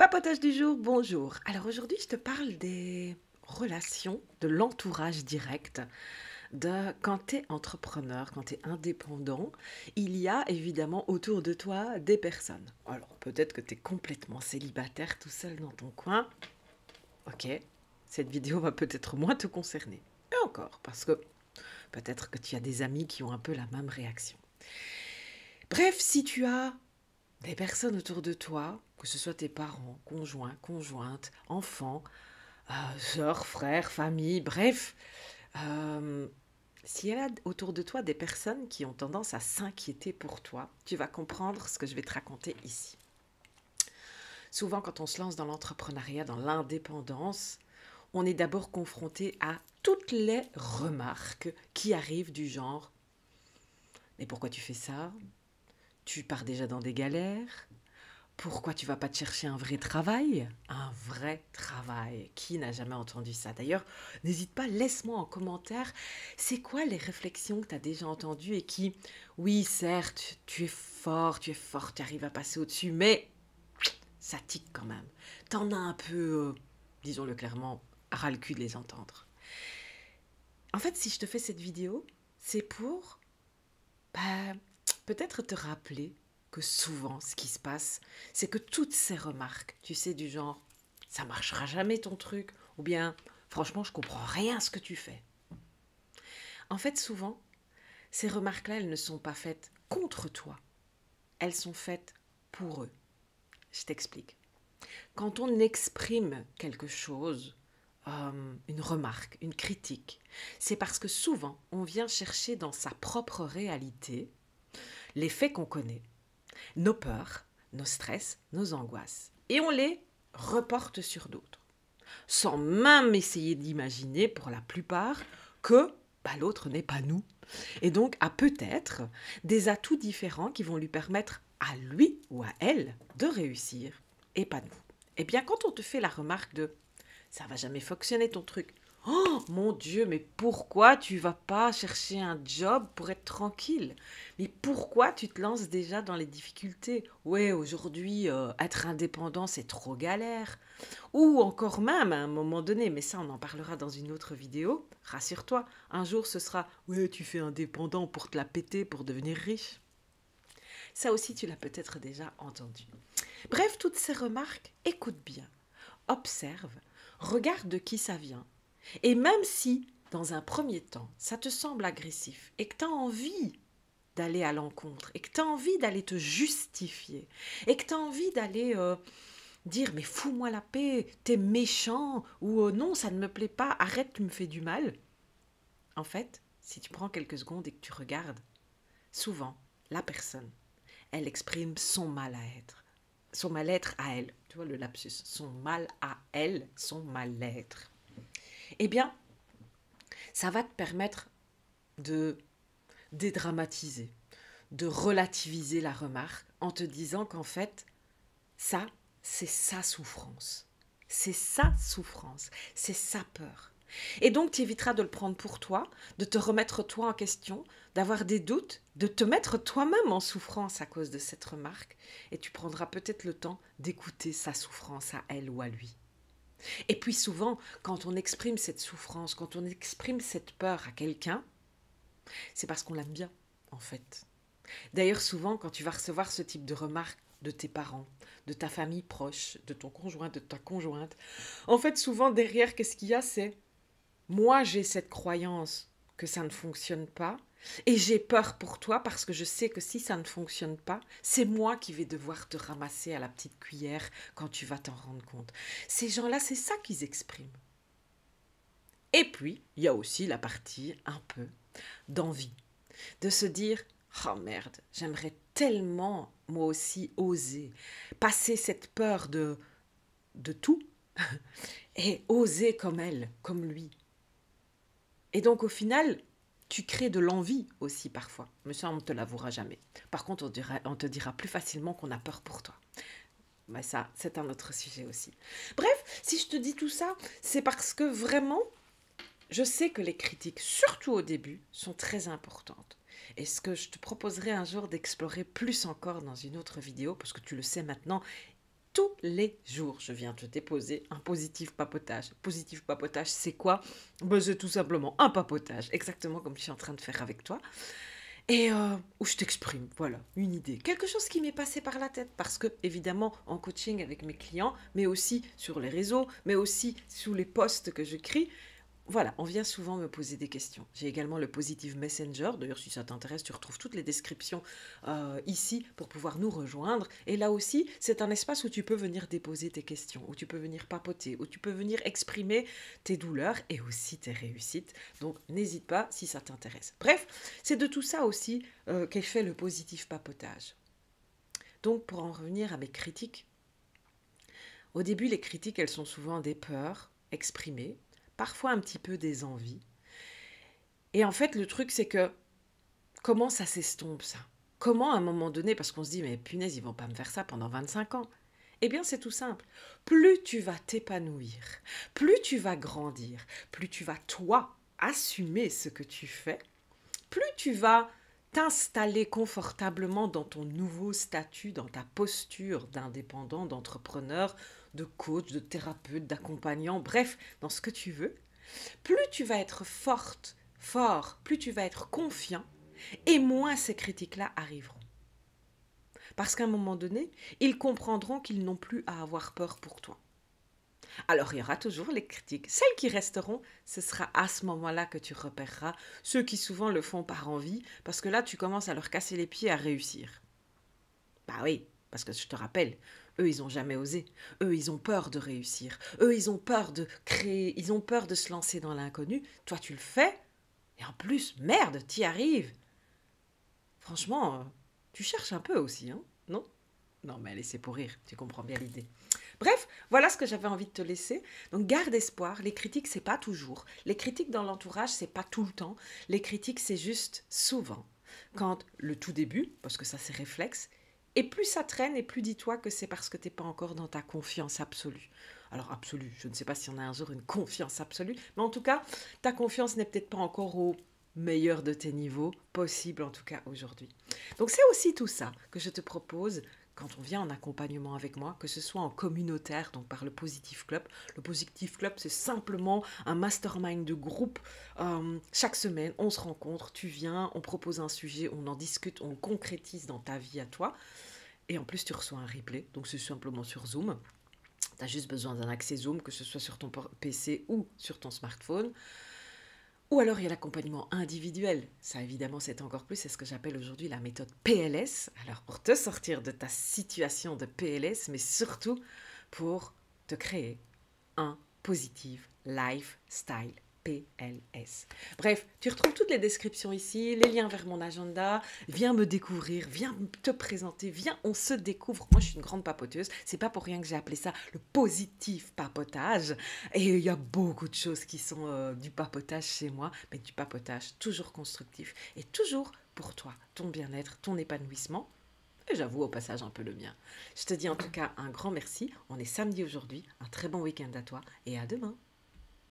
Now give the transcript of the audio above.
Papotage du jour, bonjour. Alors aujourd'hui, je te parle des relations, de l'entourage direct, de quand tu es entrepreneur, quand tu es indépendant, il y a évidemment autour de toi des personnes. Alors peut-être que tu es complètement célibataire tout seul dans ton coin. Ok, cette vidéo va peut-être moins te concerner. Et encore, parce que peut-être que tu as des amis qui ont un peu la même réaction. Bref, si tu as des personnes autour de toi, que ce soit tes parents, conjoints, conjointes, enfants, sœurs, frères, famille, bref, euh, s'il y a autour de toi des personnes qui ont tendance à s'inquiéter pour toi, tu vas comprendre ce que je vais te raconter ici. Souvent, quand on se lance dans l'entrepreneuriat, dans l'indépendance, on est d'abord confronté à toutes les remarques qui arrivent du genre: mais pourquoi tu fais ça? Tu pars déjà dans des galères? Pourquoi tu vas pas te chercher un vrai travail? Un vrai travail. Qui n'a jamais entendu ça? D'ailleurs, n'hésite pas, laisse-moi en commentaire, c'est quoi les réflexions que tu as déjà entendues et qui, oui, certes, tu es fort, tu es fort, tu arrives à passer au-dessus, mais ça tique quand même. T'en as un peu, disons-le clairement, ras le cul de les entendre. En fait, si je te fais cette vidéo, c'est pour bah, peut-être te rappeler que souvent, ce qui se passe, c'est que toutes ces remarques, tu sais, du genre, ça marchera jamais ton truc, ou bien, franchement, je comprends rien à ce que tu fais. En fait, souvent, ces remarques-là, elles ne sont pas faites contre toi, elles sont faites pour eux. Je t'explique. Quand on exprime quelque chose, une remarque, une critique, c'est parce que souvent, on vient chercher dans sa propre réalité les faits qu'on connaît, nos peurs, nos stress, nos angoisses. Et on les reporte sur d'autres, sans même essayer d'imaginer pour la plupart que l'autre n'est pas nous. Et donc a peut-être des atouts différents qui vont lui permettre à lui ou à elle de réussir et pas nous. Eh bien, quand on te fait la remarque de ça va jamais fonctionner ton truc. Oh mon Dieu, mais pourquoi tu vas pas chercher un job pour être tranquille? Mais pourquoi tu te lances déjà dans les difficultés? Ouais, aujourd'hui, être indépendant, c'est trop galère. Ou encore même à un moment donné, mais ça, on en parlera dans une autre vidéo. Rassure-toi, un jour, ce sera ouais, tu fais indépendant pour te la péter, pour devenir riche. Ça aussi, tu l'as peut-être déjà entendu. Bref, toutes ces remarques, écoute bien, observe, regarde de qui ça vient. Et même si, dans un premier temps, ça te semble agressif et que tu as envie d'aller à l'encontre et que tu as envie d'aller te justifier et que tu as envie d'aller dire mais fous-moi la paix, t'es méchant ou non, ça ne me plaît pas, arrête, tu me fais du mal. En fait, si tu prends quelques secondes et que tu regardes, souvent, la personne, elle exprime son mal à être, son mal-être à elle. Tu vois le lapsus, son mal à elle, son mal-être. Eh bien, ça va te permettre de dédramatiser, de relativiser la remarque en te disant qu'en fait, ça, c'est sa souffrance. C'est sa souffrance, c'est sa peur. Et donc, tu éviteras de le prendre pour toi, de te remettre toi en question, d'avoir des doutes, de te mettre toi-même en souffrance à cause de cette remarque. Et tu prendras peut-être le temps d'écouter sa souffrance à elle ou à lui. Et puis souvent, quand on exprime cette souffrance, quand on exprime cette peur à quelqu'un, c'est parce qu'on l'aime bien, en fait. D'ailleurs, souvent, quand tu vas recevoir ce type de remarques de tes parents, de ta famille proche, de ton conjoint, de ta conjointe, en fait, souvent, derrière, qu'est-ce qu'il y a? C'est moi, j'ai cette croyance que ça ne fonctionne pas, et j'ai peur pour toi parce que je sais que si ça ne fonctionne pas, c'est moi qui vais devoir te ramasser à la petite cuillère quand tu vas t'en rendre compte. Ces gens-là, c'est ça qu'ils expriment. Et puis, il y a aussi la partie un peu d'envie, de se dire oh merde, j'aimerais tellement moi aussi oser passer cette peur de tout et oser comme elle, comme lui. Et donc au final, tu crées de l'envie aussi parfois. Mais ça, on ne te l'avouera jamais. Par contre, on te dira plus facilement qu'on a peur pour toi. Mais ça, c'est un autre sujet aussi. Bref, si je te dis tout ça, c'est parce que vraiment, je sais que les critiques, surtout au début, sont très importantes. Et ce que je te proposerai un jour d'explorer plus encore dans une autre vidéo, parce que tu le sais maintenant, Tous les jours, je viens te déposer un positif papotage. Positif papotage, c'est quoi? Ben, c'est tout simplement un papotage, exactement comme je suis en train de faire avec toi. Et où je t'exprime, voilà, une idée. Quelque chose qui m'est passé par la tête. Parce que, évidemment, en coaching avec mes clients, mais aussi sur les réseaux, mais aussi sous les posts que j'écris, voilà, on vient souvent me poser des questions. J'ai également le Positive Messenger. D'ailleurs, si ça t'intéresse, tu retrouves toutes les descriptions ici pour pouvoir nous rejoindre. Et là aussi, c'est un espace où tu peux venir déposer tes questions, où tu peux venir papoter, où tu peux venir exprimer tes douleurs et aussi tes réussites. Donc, n'hésite pas si ça t'intéresse. Bref, c'est de tout ça aussi qu'est fait le positif papotage. Donc, pour en revenir à mes critiques, au début, les critiques, elles sont souvent des peurs exprimées, parfois un petit peu des envies. Et en fait, le truc, c'est que comment ça s'estompe, ça? Comment, à un moment donné, parce qu'on se dit, mais punaise, ils vont pas me faire ça pendant 25 ans. Eh bien, c'est tout simple. Plus tu vas t'épanouir, plus tu vas grandir, plus tu vas, toi, assumer ce que tu fais, plus tu vas t'installer confortablement dans ton nouveau statut, dans ta posture d'indépendant, d'entrepreneur, de coach, de thérapeute, d'accompagnant, bref, dans ce que tu veux, plus tu vas être forte, fort, plus tu vas être confiant, et moins ces critiques-là arriveront. Parce qu'à un moment donné, ils comprendront qu'ils n'ont plus à avoir peur pour toi. Alors il y aura toujours les critiques. Celles qui resteront, ce sera à ce moment-là que tu repéreras ceux qui souvent le font par envie, parce que là tu commences à leur casser les pieds à réussir. Bah oui, parce que je te rappelle, eux ils n'ont jamais osé. Eux ils ont peur de réussir. Eux ils ont peur de créer, ils ont peur de se lancer dans l'inconnu. Toi tu le fais, et en plus, merde, t'y arrives. Franchement, tu cherches un peu aussi, hein? Non? Non, mais allez, c'est pour rire, tu comprends bien l'idée. Bref, voilà ce que j'avais envie de te laisser. Donc garde espoir, les critiques, c'est pas toujours. Les critiques dans l'entourage, c'est pas tout le temps. Les critiques, c'est juste souvent. Quand le tout début, parce que ça c'est réflexe, et plus ça traîne, et plus dis-toi que c'est parce que t'es pas encore dans ta confiance absolue. Alors absolue, je ne sais pas si on a un jour une confiance absolue, mais en tout cas, ta confiance n'est peut-être pas encore au meilleur de tes niveaux, possible en tout cas aujourd'hui. Donc c'est aussi tout ça que je te propose quand on vient en accompagnement avec moi, que ce soit en communautaire, donc par le Positive Club. Le Positive Club, c'est simplement un mastermind de groupe. Chaque semaine, on se rencontre, tu viens, on propose un sujet, on en discute, on concrétise dans ta vie à toi. Et en plus, tu reçois un replay, donc c'est simplement sur Zoom. Tu as juste besoin d'un accès Zoom, que ce soit sur ton PC ou sur ton smartphone. Ou alors il y a l'accompagnement individuel. Ça évidemment c'est encore plus, c'est ce que j'appelle aujourd'hui la méthode PLS. Alors pour te sortir de ta situation de PLS, mais surtout pour te créer un positive lifestyle. PLS. Bref, tu retrouves toutes les descriptions ici, les liens vers mon agenda. Viens me découvrir, viens te présenter, viens, on se découvre. Moi, je suis une grande papoteuse. C'est pas pour rien que j'ai appelé ça le positif papotage. Et il y a beaucoup de choses qui sont du papotage chez moi, mais du papotage toujours constructif et toujours pour toi, ton bien-être, ton épanouissement. Et j'avoue au passage un peu le mien. Je te dis en tout cas un grand merci. On est samedi aujourd'hui. Un très bon week-end à toi et à demain.